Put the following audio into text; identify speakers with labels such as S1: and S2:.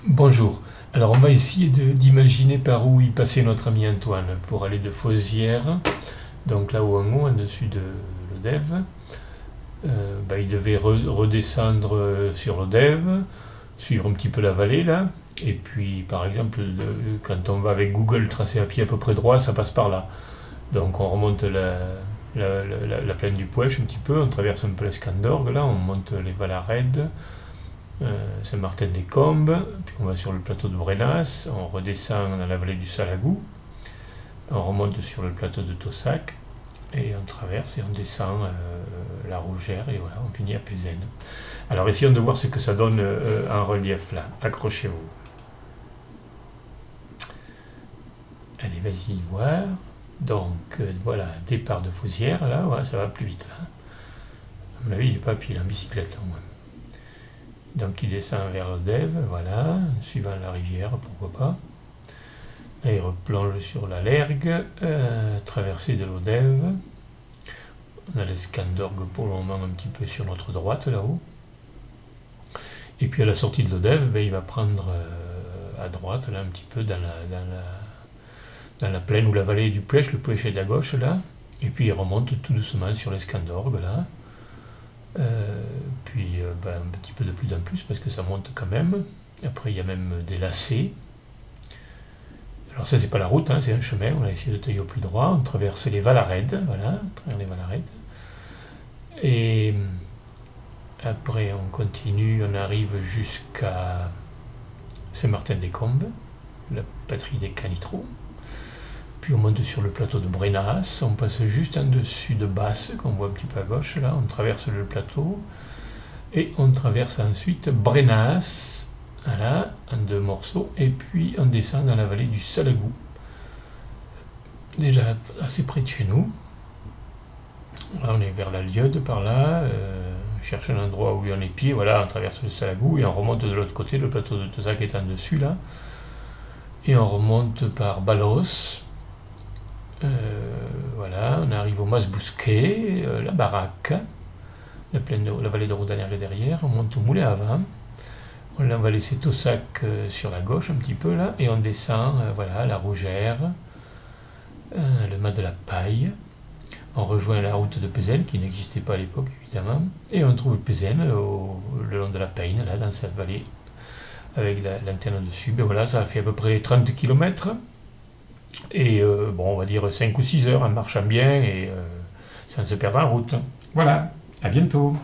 S1: Bonjour. Alors on va essayer d'imaginer par où il passait notre ami Antoine pour aller de Fosières, donc là-haut en haut, en-dessus de l'Odève. Il devait redescendre sur l'Odève, suivre un petit peu la vallée là, et puis par exemple quand on va avec Google tracer à pied à peu près droit, ça passe par là. Donc on remonte la plaine du Pouèche un petit peu, on traverse un peu l'Escandorgue là, on monte les Valarèdes, Saint-Martin-des-Combes, puis on va sur le plateau de Brenas, on redescend dans la vallée du Salagou, on remonte sur le plateau de Taussac, et on traverse et on descend la Rougère, et voilà, on finit à Pézène. Alors essayons de voir ce que ça donne en relief là, accrochez-vous. Allez, vas-y voir. Donc voilà, départ de Fosières, là, ouais, ça va plus vite là. À mon avis, il n'est pas à pied, il est en bicyclette au moins. Donc il descend vers l'Odève, voilà, suivant la rivière, pourquoi pas. Là, il replonge sur la Lergue, traversée de l'Odève. On a l'Escandorgue pour le moment un petit peu sur notre droite là-haut. Et puis à la sortie de l'Odève, il va prendre à droite, là un petit peu dans la plaine ou la vallée du Pouèche, le Pouèche est à gauche là. Et puis il remonte tout doucement sur l'Escandorgue là. Un petit peu de plus en plus parce que ça monte quand même. Après il y a même des lacets. Alors ça c'est pas la route, hein, c'est un chemin, on a essayé de tailler au plus droit, on traverse les Valarèdes, voilà, on traverse les Valarèdes. Et après on continue, on arrive jusqu'à Saint-Martin-des-Combes, la patrie des Canitraux. Puis on monte sur le plateau de Brenas, on passe juste en dessus de Basse, qu'on voit un petit peu à gauche là, on traverse le plateau. Et on traverse ensuite Brenas, voilà, en deux morceaux, et puis on descend dans la vallée du Salagou, déjà assez près de chez nous. Là, on est vers la Lieude par là, on cherche un endroit où on est pied, voilà, on traverse le Salagou et on remonte de l'autre côté, le plateau de Taussac est en dessus là, et on remonte par Balos, voilà, on arrive au Mas-Bousquet, la Baraque, la vallée de Rodanergue est derrière, on monte au Moulin à Vent. On va laisser Taussac sur la gauche un petit peu là, et on descend, voilà, la Rougère, le Mas de la Paille. On rejoint la route de Pézène, qui n'existait pas à l'époque évidemment, et on trouve Pézène le long de la Payne, là, dans cette vallée, avec l'antenne dessus. Ben voilà, ça fait à peu près 30 km, et on va dire 5 ou 6 heures en marchant bien, et sans se perdre en route. Voilà, à bientôt.